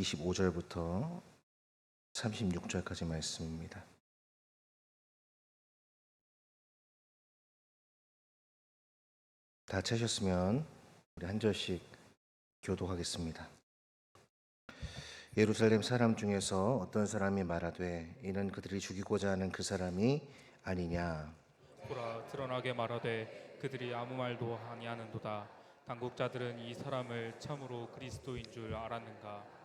25절부터 36절까지 말씀입니다. 다 찾으셨으면 우리 한 절씩 교독하겠습니다. 예루살렘 사람 중에서 어떤 사람이 말하되 이는 그들이 죽이고자 하는 그 사람이 아니냐. 보라, 드러나게 말하되 그들이 아무 말도 아니하는도다. 당국자들은 이 사람을 참으로 그리스도인 줄 알았는가?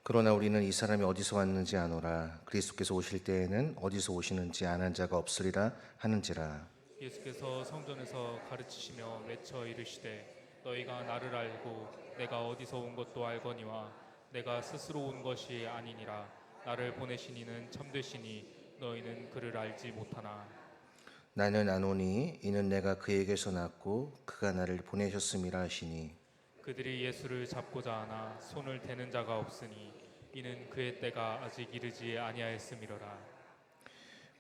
그러나 우리는 이 사람이 어디서 왔는지 아노라. 그리스도께서 오실 때에는 어디서 오시는지 아는 자가 없으리라 하는지라. 예수께서 성전에서 가르치시며 외쳐 이르시되 너희가 나를 알고 내가 어디서 온 것도 알거니와 내가 스스로 온 것이 아니니라. 나를 보내신 이는 참되시니 너희는 그를 알지 못하나. 나는 아노니 이는 내가 그에게서 났고 그가 나를 보내셨음이라 하시니. 그들이 예수를 잡고자 하나 손을 대는 자가 없으니 이는 그의 때가 아직 이르지 아니하였음이로라.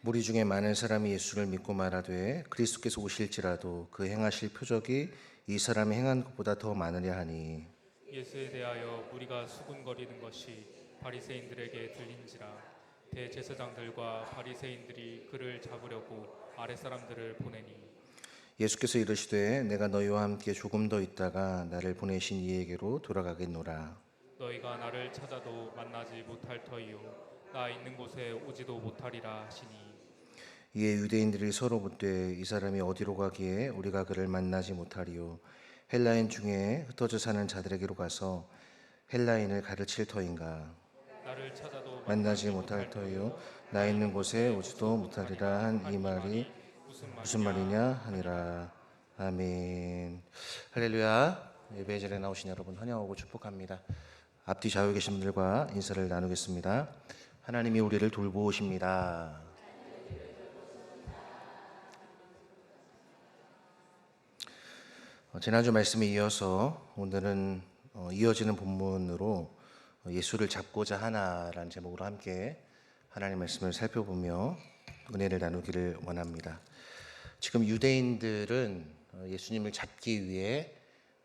무리 중에 많은 사람이 예수를 믿고 말하되 그리스도께서 오실지라도 그 행하실 표적이 이 사람이 행한 것보다 더 많으려 하니. 예수에 대하여 무리가 수군거리는 것이 바리새인들에게 들린지라. 대제사장들과 바리새인들이 그를 잡으려고 아랫사람들을 보내니 예수께서 이르시되 내가 너희와 함께 조금 더 있다가 나를 보내신 이에게로 돌아가겠노라. 너희가 나를 찾아도 만나지 못할 터이요 나 있는 곳에 오지도 못하리라 하시니. 이에 유대인들이 서로 묻되 이 사람이 어디로 가기에 우리가 그를 만나지 못하리요. 헬라인 중에 흩어져 사는 자들에게로 가서 헬라인을 가르칠 터인가. 나를 찾아도 만나지 못할 터이요 나 있는 곳에 오지도 못하리라 한 이 말이 무슨 말이냐 하니라. 아멘. 할렐루야. 예배 자리에 나오신 여러분 환영하고 축복합니다. 앞뒤 좌우에 계신 분들과 인사를 나누겠습니다. 하나님이 우리를 돌보십니다. 지난주 말씀에 이어서 오늘은 이어지는 본문으로 예수를 잡고자 하나라는 제목으로 함께 하나님의 말씀을 살펴보며 은혜를 나누기를 원합니다. 지금 유대인들은 예수님을 잡기 위해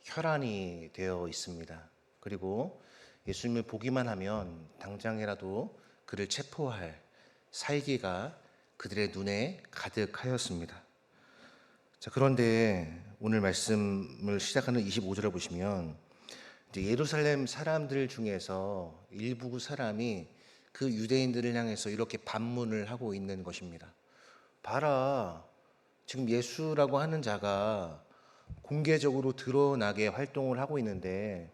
혈안이 되어 있습니다. 그리고 예수님을 보기만 하면 당장이라도 그를 체포할 살기가 그들의 눈에 가득하였습니다. 자, 그런데 오늘 말씀을 시작하는 25절을 보시면 이제 예루살렘 사람들 중에서 일부 사람이 그 유대인들을 향해서 이렇게 반문을 하고 있는 것입니다. 봐라, 지금 예수라고 하는 자가 공개적으로 드러나게 활동을 하고 있는데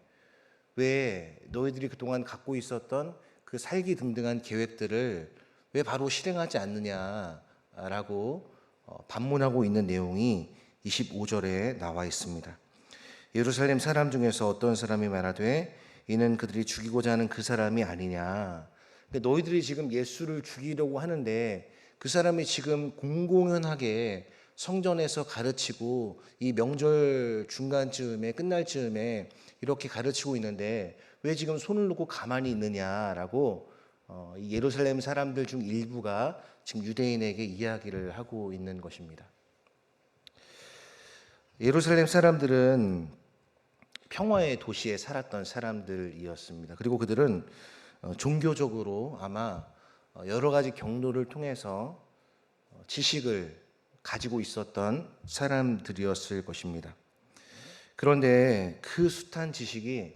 왜 너희들이 그동안 갖고 있었던 그 살기등등한 계획들을 왜 바로 실행하지 않느냐라고 반문하고 있는 내용이 25절에 나와 있습니다. 예루살렘 사람 중에서 어떤 사람이 말하되 이는 그들이 죽이고자 하는 그 사람이 아니냐. 너희들이 지금 예수를 죽이려고 하는데 그 사람이 지금 공공연하게 성전에서 가르치고 이 명절 중간쯤에 끝날 즈음에 이렇게 가르치고 있는데 왜 지금 손을 놓고 가만히 있느냐라고 예루살렘 사람들 중 일부가 지금 유대인에게 이야기를 하고 있는 것입니다. 예루살렘 사람들은 평화의 도시에 살았던 사람들이었습니다. 그리고 그들은 종교적으로 아마 여러 가지 경로를 통해서 지식을 가지고 있었던 사람들이었을 것입니다. 그런데 그 숱한 지식이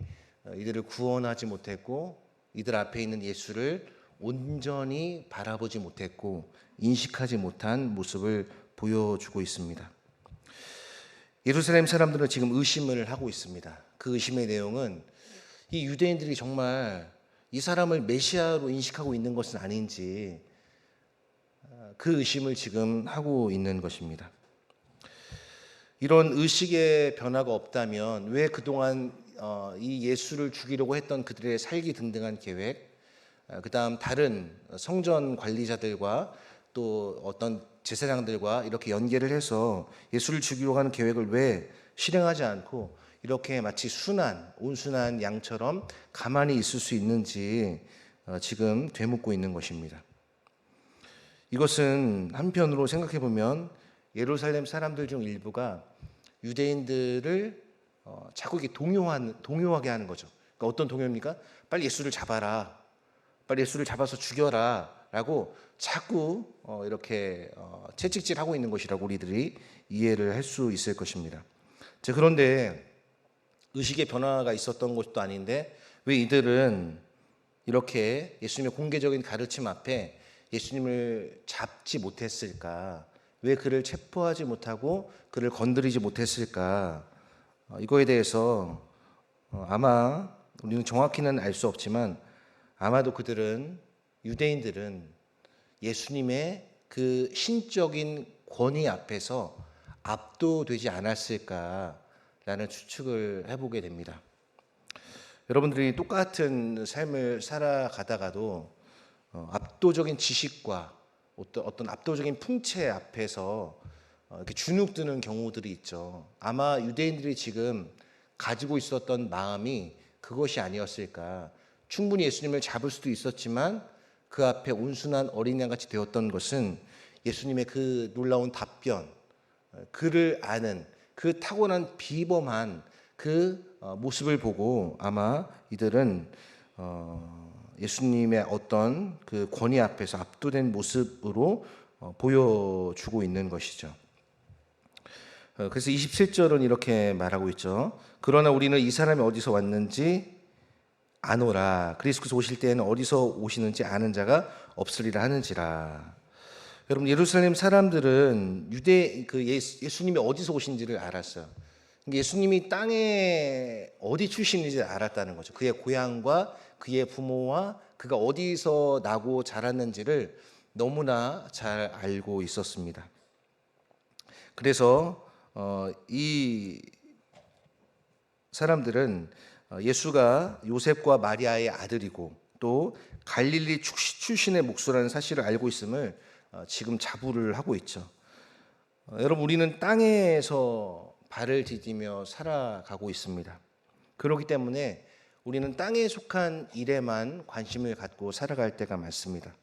이들을 구원하지 못했고 이들 앞에 있는 예수를 온전히 바라보지 못했고 인식하지 못한 모습을 보여주고 있습니다. 예루살렘 사람들은 지금 의심을 하고 있습니다. 그 의심의 내용은 이 유대인들이 정말 이 사람을 메시아로 인식하고 있는 것은 아닌지 그 의심을 지금 하고 있는 것입니다. 이런 의식의 변화가 없다면 왜 그동안 이 예수를 죽이려고 했던 그들의 살기등등한 계획, 그 다음 다른 성전 관리자들과 또 어떤 제사장들과 이렇게 연계를 해서 예수를 죽이려고 하는 계획을 왜 실행하지 않고 이렇게 마치 온순한 양처럼 가만히 있을 수 있는지 지금 되묻고 있는 것입니다. 이것은 한편으로 생각해 보면 예루살렘 사람들 중 일부가 유대인들을 자꾸 이렇게 동요하게 하는 거죠. 그러니까 어떤 동요입니까? 빨리 예수를 잡아라. 빨리 예수를 잡아서 죽여라. 라고 자꾸 이렇게 채찍질하고 있는 것이라고 우리들이 이해를 할 수 있을 것입니다. 자, 그런데 의식의 변화가 있었던 것도 아닌데 왜 이들은 이렇게 예수님의 공개적인 가르침 앞에 예수님을 잡지 못했을까? 왜 그를 체포하지 못하고 그를 건드리지 못했을까? 이거에 대해서 아마 우리는 정확히는 알 수 없지만 아마도 그들은, 유대인들은 예수님의 그 신적인 권위 앞에서 압도되지 않았을까라는 추측을 해보게 됩니다. 여러분들이 똑같은 삶을 살아가다가도 압도적인 지식과 어떤 압도적인 풍채 앞에서 이렇게 주눅드는 경우들이 있죠. 아마 유대인들이 지금 가지고 있었던 마음이 그것이 아니었을까. 충분히 예수님을 잡을 수도 있었지만 그 앞에 온순한 어린양같이 되었던 것은 예수님의 그 놀라운 답변, 그를 아는 그 타고난 비범한 그 모습을 보고 아마 이들은 예수님의 어떤 그 권위 앞에서 압도된 모습으로 보여주고 있는 것이죠. 그래서 27절은 이렇게 말하고 있죠. 그러나 우리는 이 사람이 어디서 왔는지 아노라. 그리스도께서 오실 때에는 어디서 오시는지 아는 자가 없으리라 하는지라. 여러분, 예루살렘 사람들은 예수님이 어디서 오신지를 알았어요. 예수님이 땅에 어디 출신인지 알았다는 거죠. 그의 고향과 그의 부모와 그가 어디서 나고 자랐는지를 너무나 잘 알고 있었습니다. 그래서 이 사람들은 예수가 요셉과 마리아의 아들이고 또 갈릴리 출신의 목소라는 사실을 알고 있음을 지금 자부를 하고 있죠. 여러분, 우리는 땅에서 발을 디디며 살아가고 있습니다. 그렇기 때문에 우리는 땅에 속한 일에만 관심을 갖고 살아갈 때가 많습니다.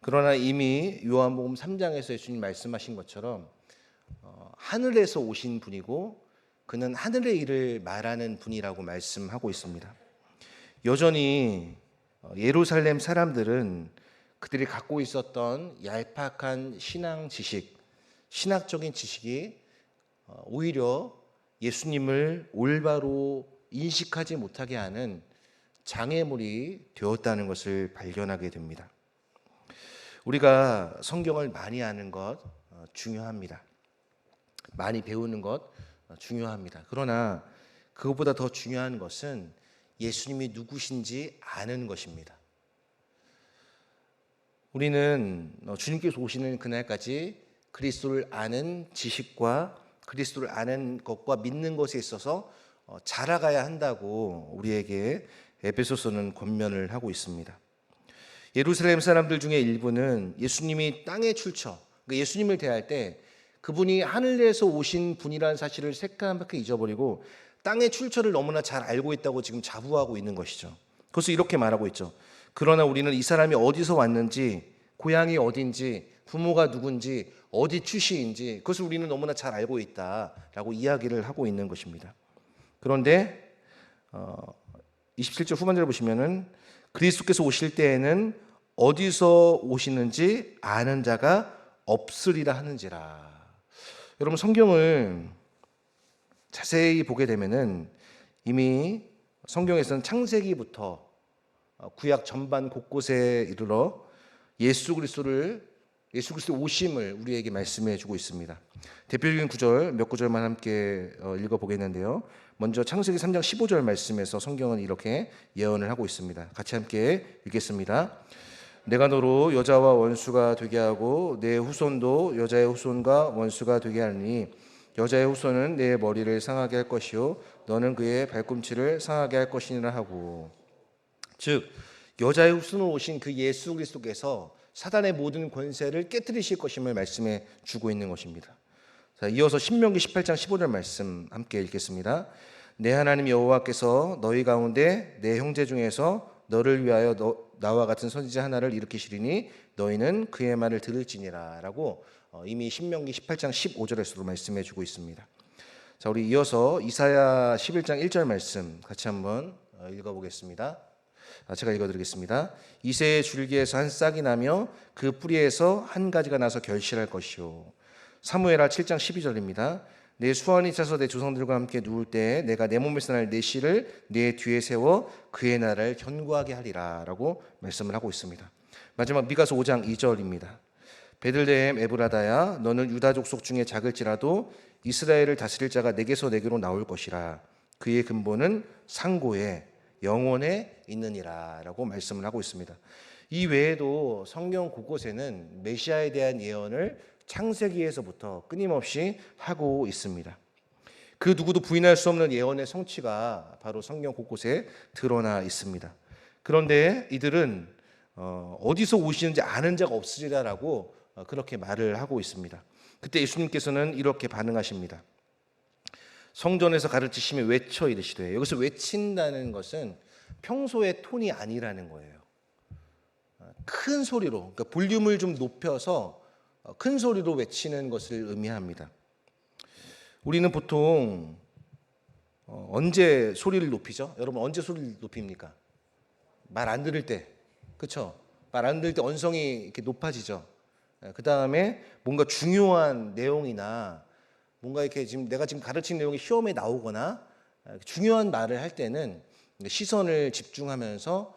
그러나 이미 요한복음 3장에서 예수님 말씀하신 것처럼 하늘에서 오신 분이고 그는 하늘의 일을 말하는 분이라고 말씀하고 있습니다. 여전히 예루살렘 사람들은 그들이 갖고 있었던 얄팍한 신앙 지식, 신학적인 지식이 오히려 예수님을 올바로 인식하지 못하게 하는 장애물이 되었다는 것을 발견하게 됩니다. 우리가 성경을 많이 아는 것 중요합니다. 많이 배우는 것 중요합니다. 그러나 그것보다 더 중요한 것은 예수님이 누구신지 아는 것입니다. 우리는 주님께서 오시는 그날까지 그리스도를 아는 지식과 그리스도를 아는 것과 믿는 것에 있어서 자라가야 한다고 우리에게 에베소서는 권면을 하고 있습니다. 예루살렘 사람들 중에 일부는 예수님이 땅의 출처, 그러니까 예수님을 대할 때 그분이 하늘에서 오신 분이라는 사실을 새까맣게 잊어버리고 땅의 출처를 너무나 잘 알고 있다고 지금 자부하고 있는 것이죠. 그래서 이렇게 말하고 있죠. 그러나 우리는 이 사람이 어디서 왔는지, 고향이 어딘지, 부모가 누군지, 어디 출신인지 그것을 우리는 너무나 잘 알고 있다라고 이야기를 하고 있는 것입니다. 그런데 27절 후반절을 보시면은 그리스도께서 오실 때에는 어디서 오시는지 아는 자가 없으리라 하는지라. 여러분, 성경을 자세히 보게 되면은 이미 성경에서는 창세기부터 구약 전반 곳곳에 이르러 예수 그리스도의 오심을 우리에게 말씀해 주고 있습니다. 대표적인 구절 몇 구절만 함께 읽어보겠는데요. 먼저 창세기 3장 15절 말씀에서 성경은 이렇게 예언을 하고 있습니다. 같이 함께 읽겠습니다. 내가 너로 여자와 원수가 되게 하고 내 후손도 여자의 후손과 원수가 되게 하니 여자의 후손은 내 머리를 상하게 할 것이요 너는 그의 발꿈치를 상하게 할 것이니라 하고, 즉 여자의 후손으로 오신 그 예수 그리스도께서 사단의 모든 권세를 깨뜨리실 것임을 말씀해 주고 있는 것입니다. 자, 이어서 신명기 18장 15절 말씀 함께 읽겠습니다. 내 하나님 여호와께서 너희 가운데 내 형제 중에서 너를 위하여 나와 같은 선지자 하나를 일으키시리니 너희는 그의 말을 들을지니라 라고 이미 신명기 18장 15절에서도 말씀해 주고 있습니다. 자, 우리 이어서 이사야 11장 1절 말씀 같이 한번 읽어보겠습니다. 제가 읽어드리겠습니다. 이새의 줄기에서 한 싹이 나며 그 뿌리에서 한 가지가 나서 결실할 것이요. 사무엘하 7장 12절입니다. 내 수완이 차서 내 조상들과 함께 누울 때에 내가 내 몸에서 날 내 씨를 내 뒤에 세워 그의 나라를 견고하게 하리라 라고 말씀을 하고 있습니다. 마지막 미가서 5장 2절입니다. 베들레헴 에브라다야 너는 유다 족속 중에 작을지라도 이스라엘을 다스릴 자가 내게서 내게로 나올 것이라. 그의 근본은 상고에 영원에 있느니라 라고 말씀을 하고 있습니다. 이 외에도 성경 곳곳에는 메시아에 대한 예언을 창세기에서부터 끊임없이 하고 있습니다. 그 누구도 부인할 수 없는 예언의 성취가 바로 성경 곳곳에 드러나 있습니다. 그런데 이들은 어디서 오시는지 아는 자가 없으리라라고 그렇게 말을 하고 있습니다. 그때 예수님께서는 이렇게 반응하십니다. 성전에서 가르치시며 외쳐 이르시되, 여기서 외친다는 것은 평소의 톤이 아니라는 거예요. 큰 소리로, 그러니까 볼륨을 좀 높여서 큰 소리로 외치는 것을 의미합니다. 우리는 보통 언제 소리를 높이죠? 여러분 언제 소리를 높입니까? 말 안 들을 때, 그렇죠? 말 안 들을 때 언성이 이렇게 높아지죠. 그 다음에 뭔가 중요한 내용이나 뭔가 이렇게 내가 지금 가르친 내용이 시험에 나오거나 중요한 말을 할 때는 시선을 집중하면서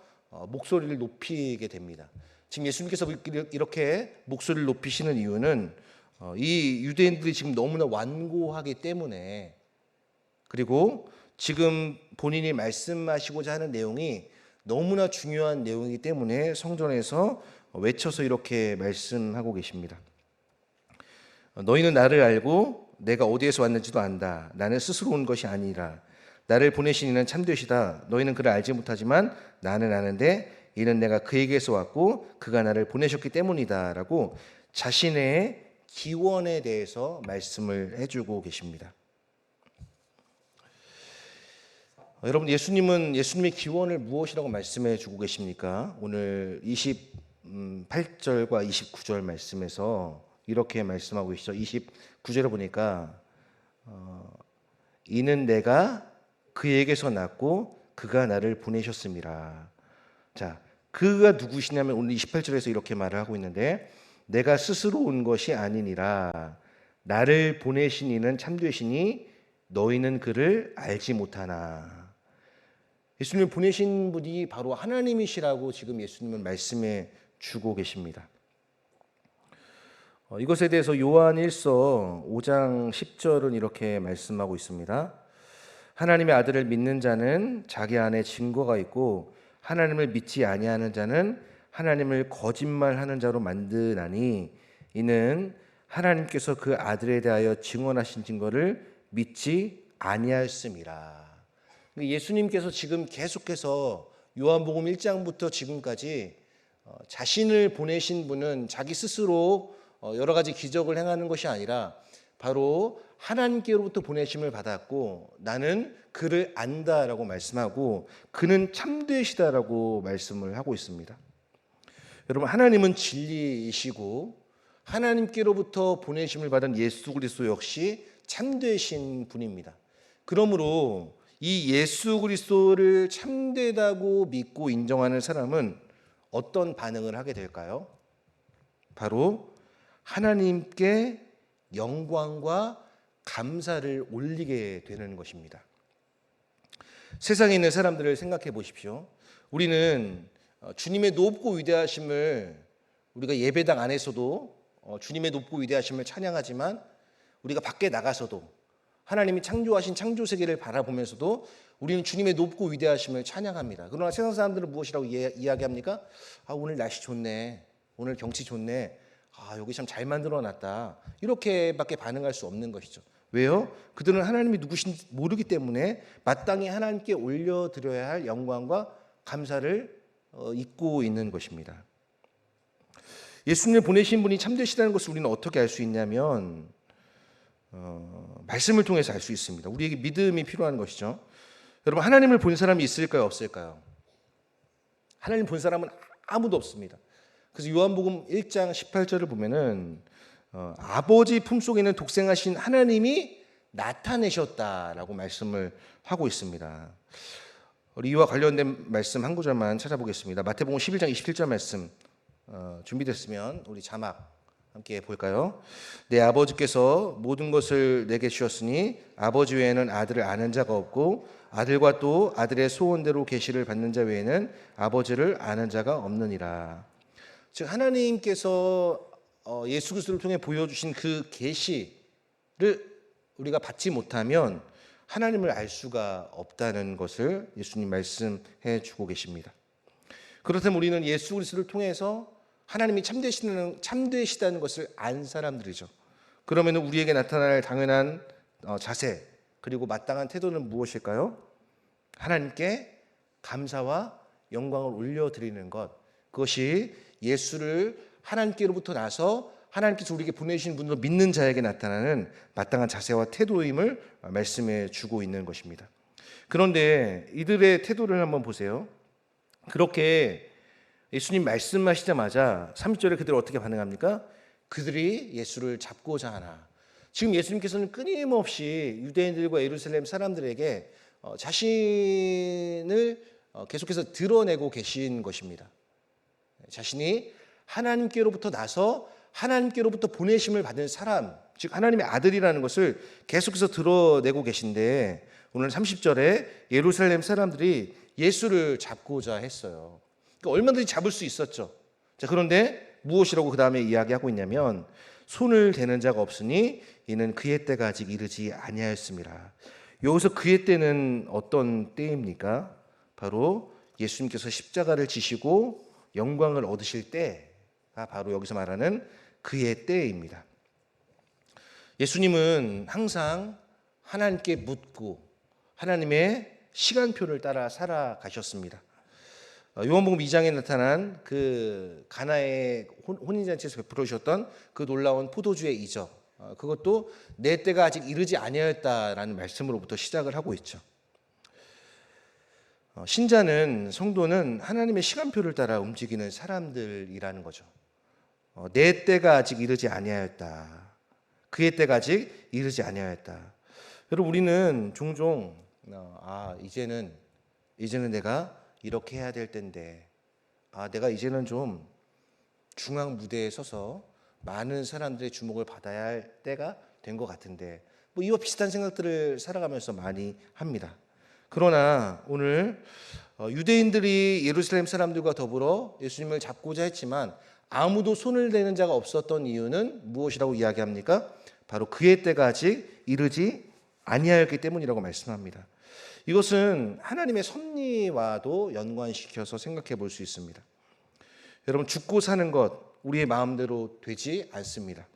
목소리를 높이게 됩니다. 지금 예수님께서 이렇게 목소리를 높이시는 이유는 이 유대인들이 지금 너무나 완고하기 때문에, 그리고 지금 본인이 말씀하시고자 하는 내용이 너무나 중요한 내용이기 때문에 성전에서 외쳐서 이렇게 말씀하고 계십니다. 너희는 나를 알고 내가 어디에서 왔는지도 안다. 나는 스스로 온 것이 아니라 나를 보내신 이는 참되시다. 너희는 그를 알지 못하지만 나는 아는데 이는 내가 그에게서 왔고 그가 나를 보내셨기 때문이다 라고 자신의 기원에 대해서 말씀을 해주고 계십니다. 여러분, 예수님의 기원을 무엇이라고 말씀해 주고 계십니까? 오늘 28절과 29절 말씀에서 이렇게 말씀하고 계시죠. 29절을 보니까 이는 내가 그에게서 났고 그가 나를 보내셨음이라. 자, 그가 누구시냐면 오늘 28절에서 이렇게 말을 하고 있는데, 내가 스스로 온 것이 아니니라. 나를 보내신 이는 참되시니 너희는 그를 알지 못하나. 예수님을 보내신 분이 바로 하나님이시라고 지금 예수님은 말씀해 주고 계십니다. 이것에 대해서 요한 1서 5장 10절은 이렇게 말씀하고 있습니다. 하나님의 아들을 믿는 자는 자기 안에 증거가 있고 하나님을 믿지 아니하는 자는 하나님을 거짓말하는 자로 만드나니 이는 하나님께서 그 아들에 대하여 증언하신 증거를 믿지 아니하였음이라. 예수님께서 지금 계속해서 요한복음 1장부터 지금까지 자신을 보내신 분은 자기 스스로 여러 가지 기적을 행하는 것이 아니라 바로 하나님께로부터 보내심을 받았고 나는 그를 안다라고 말씀하고 그는 참되시다라고 말씀을 하고 있습니다. 여러분, 하나님은 진리이시고 하나님께로부터 보내심을 받은 예수 그리스도 역시 참되신 분입니다. 그러므로 이 예수 그리스도를 참되다고 믿고 인정하는 사람은 어떤 반응을 하게 될까요? 바로 하나님께 영광과 감사를 올리게 되는 것입니다. 세상에 있는 사람들을 생각해 보십시오. 우리는 주님의 높고 위대하심을 우리가 예배당 안에서도 주님의 높고 위대하심을 찬양하지만 우리가 밖에 나가서도 하나님이 창조하신 창조세계를 바라보면서도 우리는 주님의 높고 위대하심을 찬양합니다. 그러나 세상 사람들은 무엇이라고 이야기합니까? 오늘 날씨 좋네. 오늘 경치 좋네. 여기 참 잘 만들어놨다. 이렇게밖에 반응할 수 없는 것이죠. 왜요? 그들은 하나님이 누구신지 모르기 때문에 마땅히 하나님께 올려드려야 할 영광과 감사를 잊고 있는 것입니다. 예수님을 보내신 분이 참되시다는 것을 우리는 어떻게 알 수 있냐면 말씀을 통해서 알 수 있습니다. 우리에게 믿음이 필요한 것이죠. 여러분, 하나님을 본 사람이 있을까요? 없을까요? 하나님 본 사람은 아무도 없습니다. 그래서 요한복음 1장 18절을 보면은 아버지 품속에 는 독생하신 하나님이 나타내셨다라고 말씀을 하고 있습니다. 우리 이와 관련된 말씀 한 구절만 찾아보겠습니다. 마태복음 11장 27절 말씀 준비됐으면 우리 자막 함께 볼까요? 내 아버지께서 모든 것을 내게 주셨으니 아버지 외에는 아들을 아는 자가 없고 아들과 또 아들의 소원대로 계시를 받는 자 외에는 아버지를 아는 자가 없느니라. 즉 하나님께서 예수 그리스도를 통해 보여주신 그 계시를 우리가 받지 못하면 하나님을 알 수가 없다는 것을 예수님 말씀해 주고 계십니다. 그렇다면 우리는 예수 그리스도를 통해서 하나님이 참되시다는 것을 안 사람들이죠. 그러면 우리에게 나타날 당연한 자세 그리고 마땅한 태도는 무엇일까요? 하나님께 감사와 영광을 올려드리는 것, 그것이 예수를 하나님께로부터 나서 하나님께서 우리에게 보내주신 분으로 믿는 자에게 나타나는 마땅한 자세와 태도임을 말씀해 주고 있는 것입니다. 그런데 이들의 태도를 한번 보세요. 그렇게 예수님 말씀하시자마자 30절에 그들이 어떻게 반응합니까? 그들이 예수를 잡고자 하나. 지금 예수님께서는 끊임없이 유대인들과 예루살렘 사람들에게 자신을 계속해서 드러내고 계신 것입니다. 자신이 하나님께로부터 나서 하나님께로부터 보내심을 받은 사람, 즉 하나님의 아들이라는 것을 계속해서 드러내고 계신데 오늘 30절에 예루살렘 사람들이 예수를 잡고자 했어요. 그러니까 얼마든지 잡을 수 있었죠. 자, 그런데 무엇이라고 그 다음에 이야기하고 있냐면 손을 대는 자가 없으니 이는 그의 때가 아직 이르지 아니하였습니다. 여기서 그의 때는 어떤 때입니까? 바로 예수님께서 십자가를 지시고 영광을 얻으실 때가 바로 여기서 말하는 그의 때입니다. 예수님은 항상 하나님께 묻고 하나님의 시간표를 따라 살아가셨습니다. 요한복음 2장에 나타난 그 가나의 혼인잔치에서 베풀어 주셨던 그 놀라운 포도주의 이적, 그것도 내 때가 아직 이르지 아니하였다라는 말씀으로부터 시작을 하고 있죠. 신자는, 성도는 하나님의 시간표를 따라 움직이는 사람들이라는 거죠. 내 때가 아직 이르지 아니하였다. 그의 때가 아직 이르지 아니하였다. 여러분, 우리는 종종 이제는 내가 이렇게 해야 될 텐데, 내가 이제는 좀 중앙 무대에 서서 많은 사람들의 주목을 받아야 할 때가 된 것 같은데, 이와 비슷한 생각들을 살아가면서 많이 합니다. 그러나 오늘 유대인들이 예루살렘 사람들과 더불어 예수님을 잡고자 했지만 아무도 손을 대는 자가 없었던 이유는 무엇이라고 이야기합니까? 바로 그의 때가 아직 이르지 아니하였기 때문이라고 말씀합니다. 이것은 하나님의 섭리와도 연관시켜서 생각해 볼 수 있습니다. 여러분, 죽고 사는 것 우리의 마음대로 되지 않습니다.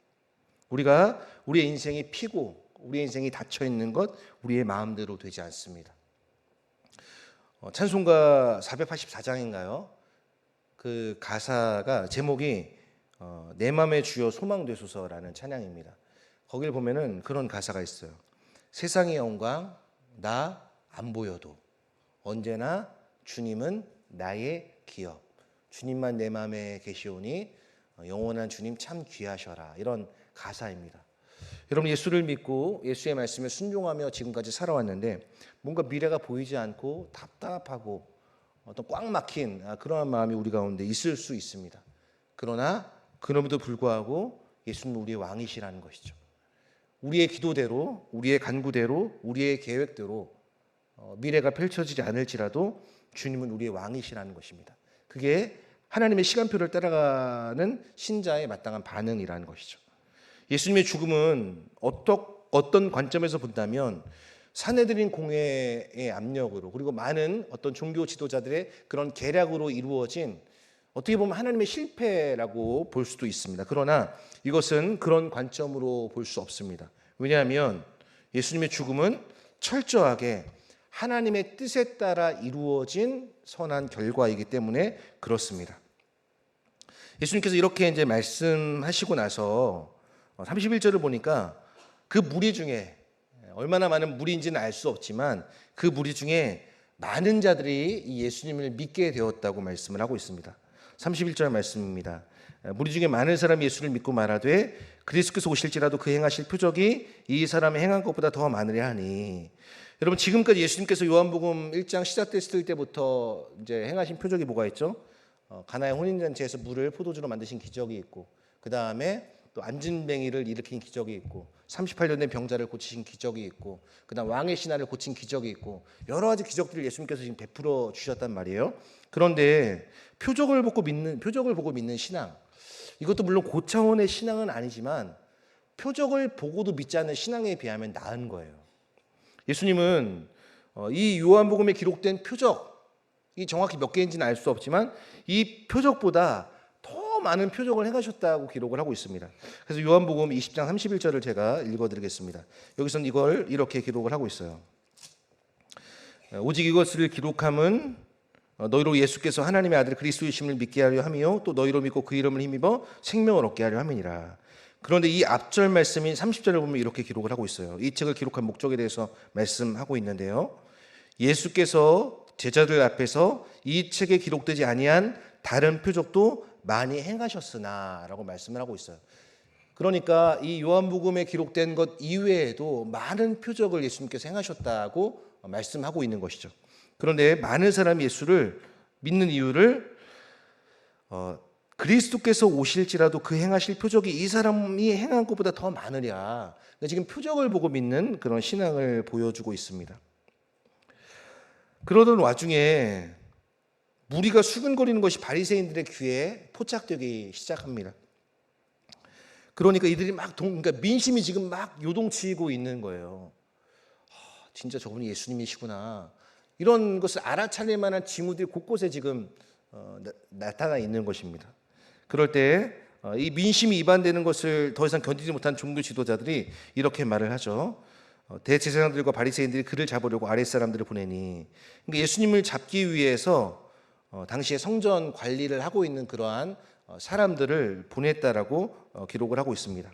우리의 인생이 피고 우리의 인생이 닫혀 있는 것 우리의 마음대로 되지 않습니다. 찬송가 484장인가요? 그 가사가 제목이 내 맘의 주여 소망 되소서라는 찬양입니다. 거길 보면은 그런 가사가 있어요. 세상의 영광 나 안 보여도 언제나 주님은 나의 기업. 주님만 내 마음에 계시오니 영원한 주님 참 귀하셔라. 이런 가사입니다. 여러분, 예수를 믿고 예수의 말씀에 순종하며 지금까지 살아왔는데 뭔가 미래가 보이지 않고 답답하고 어떤 꽉 막힌 그러한 마음이 우리 가운데 있을 수 있습니다. 그러나 그럼에도 불구하고 예수님은 우리의 왕이시라는 것이죠. 우리의 기도대로, 우리의 간구대로, 우리의 계획대로 미래가 펼쳐지지 않을지라도 주님은 우리의 왕이시라는 것입니다. 그게 하나님의 시간표를 따라가는 신자의 마땅한 반응이라는 것이죠. 예수님의 죽음은 어떤 관점에서 본다면 사내들인 공회의 압력으로, 그리고 많은 어떤 종교 지도자들의 그런 계략으로 이루어진, 어떻게 보면 하나님의 실패라고 볼 수도 있습니다. 그러나 이것은 그런 관점으로 볼 수 없습니다. 왜냐하면 예수님의 죽음은 철저하게 하나님의 뜻에 따라 이루어진 선한 결과이기 때문에 그렇습니다. 예수님께서 이렇게 이제 말씀하시고 나서 31절을 보니까 그 무리 중에, 얼마나 많은 무리인지는 알 수 없지만 그 무리 중에 많은 자들이 이 예수님을 믿게 되었다고 말씀을 하고 있습니다. 31절 말씀입니다. 무리 중에 많은 사람이 예수를 믿고 말하되 그리스도께서 오실지라도 그 행하실 표적이 이 사람의 행한 것보다 더 많으려 하니. 여러분, 지금까지 예수님께서 요한복음 1장 시작됐을 때부터 이제 행하신 표적이 뭐가 있죠? 가나의 혼인잔치에서 물을 포도주로 만드신 기적이 있고, 그 다음에 또 안진뱅이를 일으킨 기적이 있고, 38년 된 병자를 고치신 기적이 있고, 그 다음 왕의 신하를 고친 기적이 있고, 여러 가지 기적들을 예수님께서 지금 베풀어 주셨단 말이에요. 그런데 표적을 보고 믿는 신앙, 이것도 물론 고차원의 신앙은 아니지만 표적을 보고도 믿지 않는 신앙에 비하면 나은 거예요. 예수님은 이 요한복음에 기록된 표적이 정확히 몇 개인지는 알 수 없지만 이 표적보다 더 많은 표적을 행하셨다고 기록을 하고 있습니다. 그래서 요한복음 20장 31절을 제가 읽어드리겠습니다. 여기서는 이걸 이렇게 기록을 하고 있어요. 오직 이것을 기록함은 너희로 예수께서 하나님의 아들 그리스도이심을 믿게 하려 함이요 또 너희로 믿고 그 이름을 힘입어 생명을 얻게 하려 함이니라. 그런데 이 앞절 말씀인 30절을 보면 이렇게 기록을 하고 있어요. 이 책을 기록한 목적에 대해서 말씀하고 있는데요. 예수께서 제자들 앞에서 이 책에 기록되지 아니한 다른 표적도 많이 행하셨으나 라고 말씀을 하고 있어요. 그러니까 이 요한복음에 기록된 것 이외에도 많은 표적을 예수님께서 행하셨다고 말씀하고 있는 것이죠. 그런데 많은 사람이 예수를 믿는 이유를 그리스도께서 오실지라도 그 행하실 표적이 이 사람이 행한 것보다 더 많으랴. 지금 표적을 보고 믿는 그런 신앙을 보여주고 있습니다. 그러던 와중에 무리가 수근거리는 것이 바리새인들의 귀에 포착되기 시작합니다. 그러니까 이들이 그러니까 민심이 지금 막 요동치고 있는 거예요. 진짜 저분이 예수님이시구나. 이런 것을 알아차릴 만한 징후들이 곳곳에 지금 나타나 있는 것입니다. 그럴 때 이 민심이 이반되는 것을 더 이상 견디지 못한 종교 지도자들이 이렇게 말을 하죠. 대제사장들과 바리새인들이 그를 잡으려고 아랫사람들을 보내니, 그러니까 예수님을 잡기 위해서 당시에 성전 관리를 하고 있는 그러한 사람들을 보냈다라고 기록을 하고 있습니다.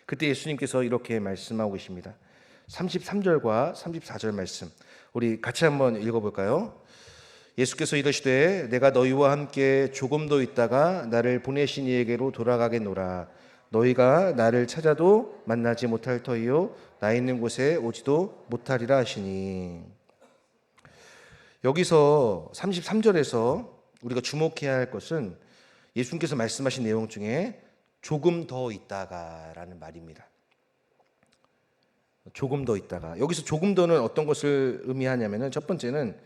그때 예수님께서 이렇게 말씀하고 계십니다. 33절과 34절 말씀 우리 같이 한번 읽어볼까요? 예수께서 이르시되 내가 너희와 함께 조금 더 있다가 나를 보내신 이에게로 돌아가겠노라. 너희가 나를 찾아도 만나지 못할 터이요 나 있는 곳에 오지도 못하리라 하시니. 여기서 33절에서 우리가 주목해야 할 것은 예수님께서 말씀하신 내용 중에 조금 더 있다가라는 말입니다. 조금 더 있다가, 여기서 조금 더는 어떤 것을 의미하냐면은 첫 번째는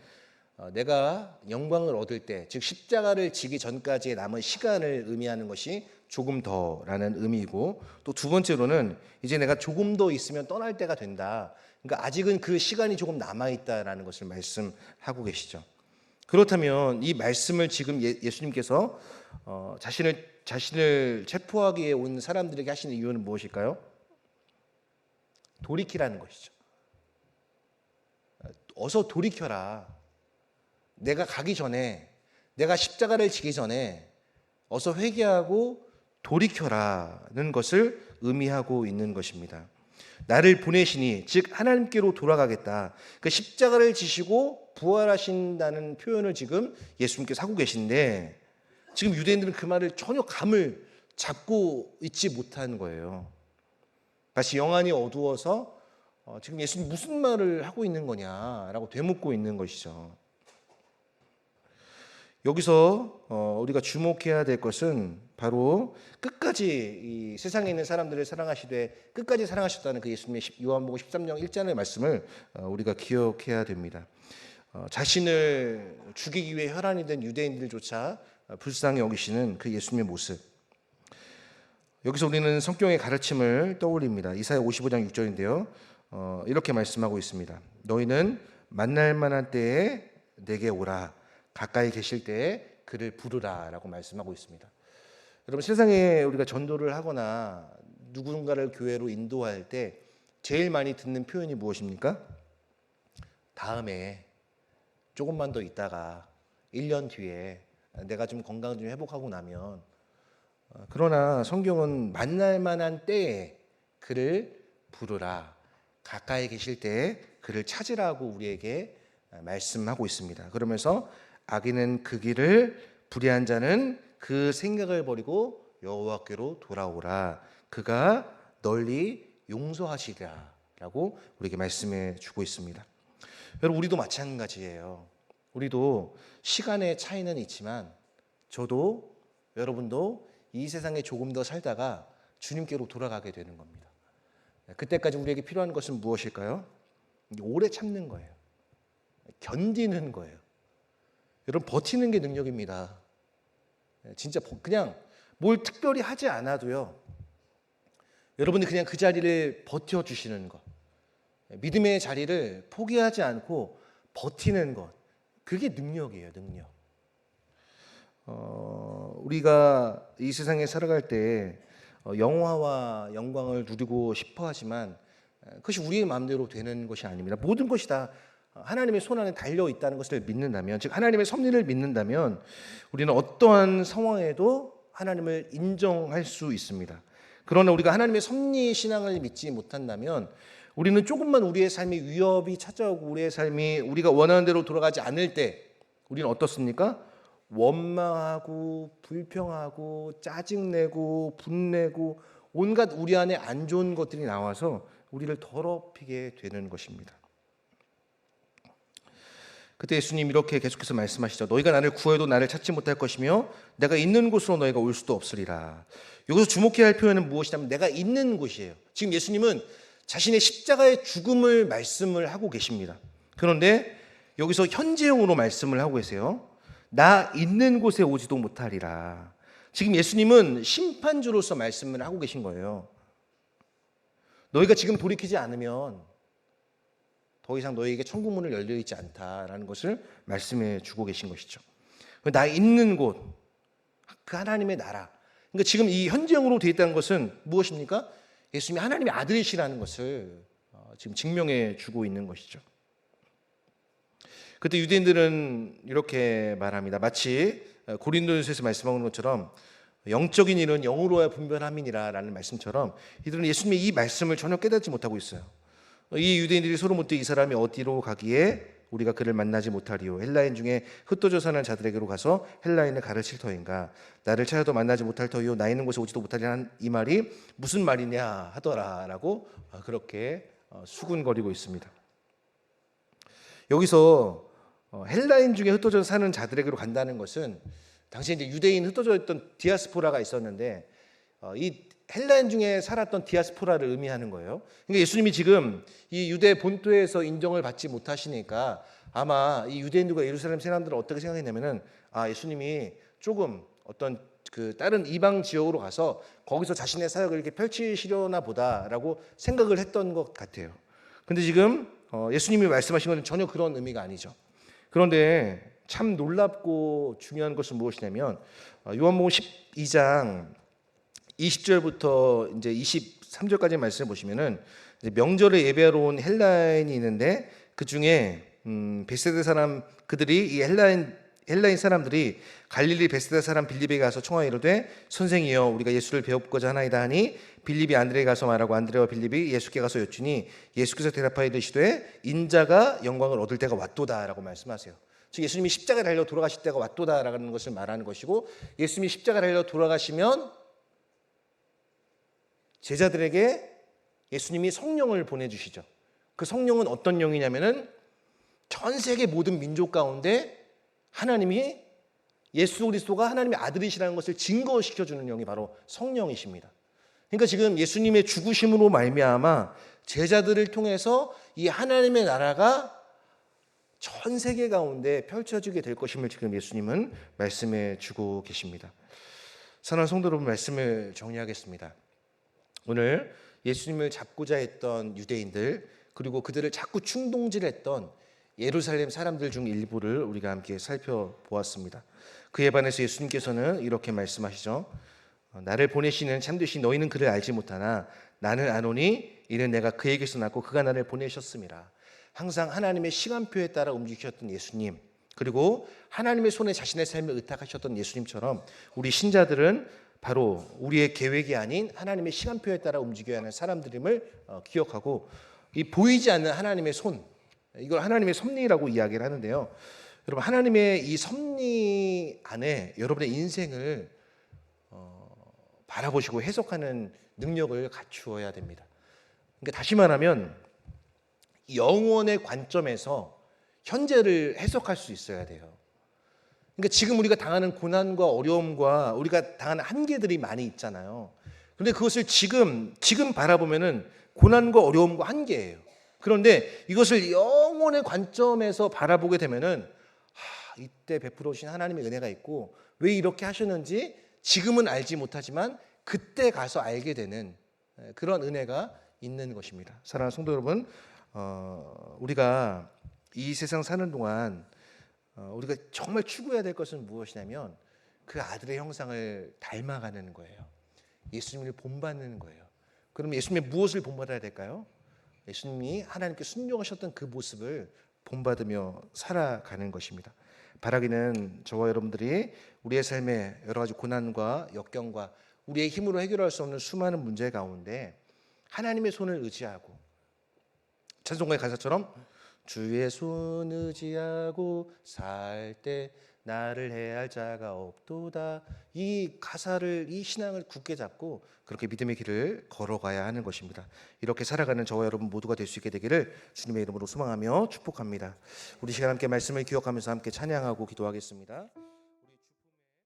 내가 영광을 얻을 때, 즉 십자가를 지기 전까지의 남은 시간을 의미하는 것이 조금 더라는 의미이고, 또 두 번째로는 이제 내가 조금 더 있으면 떠날 때가 된다. 그러니까 아직은 그 시간이 조금 남아 있다라는 것을 말씀하고 계시죠. 그렇다면 이 말씀을 지금 예수님께서 자신을 체포하기 위해 온 사람들에게 하시는 이유는 무엇일까요? 돌이키라는 것이죠. 어서 돌이켜라. 내가 가기 전에, 내가 십자가를 지기 전에 어서 회개하고 돌이켜라는 것을 의미하고 있는 것입니다. 나를 보내시니, 즉 하나님께로 돌아가겠다. 그 십자가를 지시고 부활하신다는 표현을 지금 예수님께서 하고 계신데, 지금 유대인들은 그 말을 전혀 감을 잡고 있지 못한 거예요. 다시 영안이 어두워서 지금 예수님 무슨 말을 하고 있는 거냐라고 되묻고 있는 것이죠. 여기서 우리가 주목해야 될 것은 바로 끝까지 이 세상에 있는 사람들을 사랑하시되 끝까지 사랑하셨다는 그 예수님의 요한복음 13장 1절의 말씀을 우리가 기억해야 됩니다. 자신을 죽이기 위해 혈안이 된 유대인들조차 불쌍히 여기시는 그 예수님의 모습. 여기서 우리는 성경의 가르침을 떠올립니다. 이사야 55장 6절인데요. 이렇게 말씀하고 있습니다. 너희는 만날 만한 때에 내게 오라. 가까이 계실 때에 그를 부르라 라고 말씀하고 있습니다. 여러분, 세상에 우리가 전도를 하거나 누군가를 교회로 인도할 때 제일 많이 듣는 표현이 무엇입니까? 다음에, 조금만 더 있다가, 1년 뒤에 내가 좀 건강 좀 회복하고 나면. 그러나 성경은 만날 만한 때에 그를 부르라, 가까이 계실 때에 그를 찾으라고 우리에게 말씀하고 있습니다. 그러면서 악인은 그 길을, 불의한 자는 그 생각을 버리고 여호와께로 돌아오라. 그가 널리 용서하시리라 라고 우리에게 말씀해 주고 있습니다. 여러분 우리도 마찬가지예요. 우리도 시간의 차이는 있지만 저도 여러분도 이 세상에 조금 더 살다가 주님께로 돌아가게 되는 겁니다. 그때까지 우리에게 필요한 것은 무엇일까요? 오래 참는 거예요. 견디는 거예요. 여러분 버티는 게 능력입니다. 진짜 그냥 뭘 특별히 하지 않아도요. 여러분이 그냥 그 자리를 버텨주시는 것. 믿음의 자리를 포기하지 않고 버티는 것. 그게 능력이에요. 능력. 우리가 이 세상에 살아갈 때 영화와 영광을 누리고 싶어 하지만 그것이 우리의 마음대로 되는 것이 아닙니다. 모든 것이 다 하나님의 손 안에 달려 있다는 것을 믿는다면, 즉 하나님의 섭리를 믿는다면 우리는 어떠한 상황에도 하나님을 인정할 수 있습니다. 그러나 우리가 하나님의 섭리 신앙을 믿지 못한다면 우리는 조금만 우리의 삶에 위협이 찾아오고 우리의 삶이 우리가 원하는 대로 돌아가지 않을 때 우리는 어떻습니까? 원망하고 불평하고 짜증내고 분내고 온갖 우리 안에 안 좋은 것들이 나와서 우리를 더럽히게 되는 것입니다. 그때 예수님 이렇게 계속해서 말씀하시죠. 너희가 나를 구해도 나를 찾지 못할 것이며 내가 있는 곳으로 너희가 올 수도 없으리라. 여기서 주목해야 할 표현은 무엇이냐면 내가 있는 곳이에요. 지금 예수님은 자신의 십자가의 죽음을 말씀을 하고 계십니다. 그런데 여기서 현재형으로 말씀을 하고 계세요. 나 있는 곳에 오지도 못하리라. 지금 예수님은 심판주로서 말씀을 하고 계신 거예요. 너희가 지금 돌이키지 않으면 더 이상 너희에게 천국문을 열려있지 않다라는 것을 말씀해 주고 계신 것이죠. 나 있는 곳, 그 하나님의 나라. 그러니까 지금 이 현재형으로 되어 있다는 것은 무엇입니까? 예수님이 하나님의 아들이시라는 것을 지금 증명해 주고 있는 것이죠. 그때 유대인들은 이렇게 말합니다. 마치 고린도전서에서 말씀하는 것처럼 영적인 일은 영으로야 분별함이니라 라는 말씀처럼 이들은 예수님의 이 말씀을 전혀 깨닫지 못하고 있어요. 이 유대인들이 서로 묻되 이 사람이 어디로 가기에 우리가 그를 만나지 못하리요. 헬라인 중에 흩어져 사는 자들에게로 가서 헬라인을 가르칠 터인가. 나를 찾아도 만나지 못할 터이요. 나 있는 곳에 오지도 못하리라는 이 말이 무슨 말이냐 하더라라고 그렇게 수군거리고 있습니다. 여기서 헬라인 중에 흩어져 사는 자들에게로 간다는 것은 당시 이제 유대인 흩어져 있던 디아스포라가 있었는데 이 헬라인 중에 살았던 디아스포라를 의미하는 거예요. 그러니까 예수님이 지금 이 유대 본토에서 인정을 받지 못하시니까 아마 이 유대인들과 예루살렘 사람들은 어떻게 생각했냐면은 예수님이 조금 어떤 그 다른 이방 지역으로 가서 거기서 자신의 사역을 이렇게 펼치시려나 보다라고 생각을 했던 것 같아요. 근데 지금 예수님이 말씀하신 것은 전혀 그런 의미가 아니죠. 그런데 참 놀랍고 중요한 것은 무엇이냐면 요한복음 12장 20절부터 이제 23절까지 말씀을 보시면은 이제 명절에 예배하러 온 헬라인이 있는데 그 중에 베세다 사람 그들이 이 헬라인 사람들이 갈릴리 베세다 사람 빌립에게 가서 청하여 이르되 선생이여 우리가 예수를 배웁고자 하나이다 하니 빌립이 안드레에게 가서 말하고 안드레와 빌립이 예수께 가서 여쭈니 예수께서 대답하여 이르시되 인자가 영광을 얻을 때가 왔도다라고 말씀하세요. 즉 예수님이 십자가에 달려 돌아가실 때가 왔도다라는 것을 말하는 것이고 예수님이 십자가에 달려 돌아가시면 제자들에게 예수님이 성령을 보내주시죠. 그 성령은 어떤 영이냐면은 전 세계 모든 민족 가운데 하나님이 예수 그리스도가 하나님의 아들이시라는 것을 증거시켜주는 영이 바로 성령이십니다. 그러니까 지금 예수님의 죽으심으로 말미암아 제자들을 통해서 이 하나님의 나라가 전 세계 가운데 펼쳐지게 될 것임을 지금 예수님은 말씀해 주고 계십니다. 사랑하는 성도 여러분, 말씀을 정리하겠습니다. 오늘 예수님을 잡고자 했던 유대인들 그리고 그들을 자꾸 충동질했던 예루살렘 사람들 중 일부를 우리가 함께 살펴보았습니다. 그에 반해서 예수님께서는 이렇게 말씀하시죠. 나를 보내시는 참되신 너희는 그를 알지 못하나 나는 아노니 이는 내가 그에게서 났고 그가 나를 보내셨음이라. 항상 하나님의 시간표에 따라 움직이셨던 예수님 그리고 하나님의 손에 자신의 삶을 의탁하셨던 예수님처럼 우리 신자들은 바로 우리의 계획이 아닌 하나님의 시간표에 따라 움직여야 하는 사람들임을 기억하고 이 보이지 않는 하나님의 손 이걸 하나님의 섭리라고 이야기를 하는데요. 여러분 하나님의 이 섭리 안에 여러분의 인생을 바라보시고 해석하는 능력을 갖추어야 됩니다. 그러니까 다시 말하면 영원의 관점에서 현재를 해석할 수 있어야 돼요. 그러니까 지금 우리가 당하는 고난과 어려움과 우리가 당하는 한계들이 많이 있잖아요. 그런데 그것을 지금 바라보면은 고난과 어려움과 한계예요. 그런데 이것을 영혼의 관점에서 바라보게 되면은 이때 베풀어 주신 하나님의 은혜가 있고 왜 이렇게 하셨는지 지금은 알지 못하지만 그때 가서 알게 되는 그런 은혜가 있는 것입니다. 사랑하는 성도 여러분, 우리가 이 세상 사는 동안 우리가 정말 추구해야 될 것은 무엇이냐면 그 아들의 형상을 닮아가는 거예요. 예수님을 본받는 거예요. 그럼 예수님이 무엇을 본받아야 될까요? 예수님이 하나님께 순종하셨던 그 모습을 본받으며 살아가는 것입니다. 바라기는 저와 여러분들이 우리의 삶에 여러 가지 고난과 역경과 우리의 힘으로 해결할 수 없는 수많은 문제 가운데 하나님의 손을 의지하고 찬송가의 가사처럼 주의 손 의지하고 살 때 나를 해할 자가 없도다. 이 가사를, 이 신앙을 굳게 잡고 그렇게 믿음의 길을 걸어가야 하는 것입니다. 이렇게 살아가는 저와 여러분 모두가 될 수 있게 되기를 주님의 이름으로 소망하며 축복합니다. 우리 시간 함께 말씀을 기억하면서 함께 찬양하고 기도하겠습니다.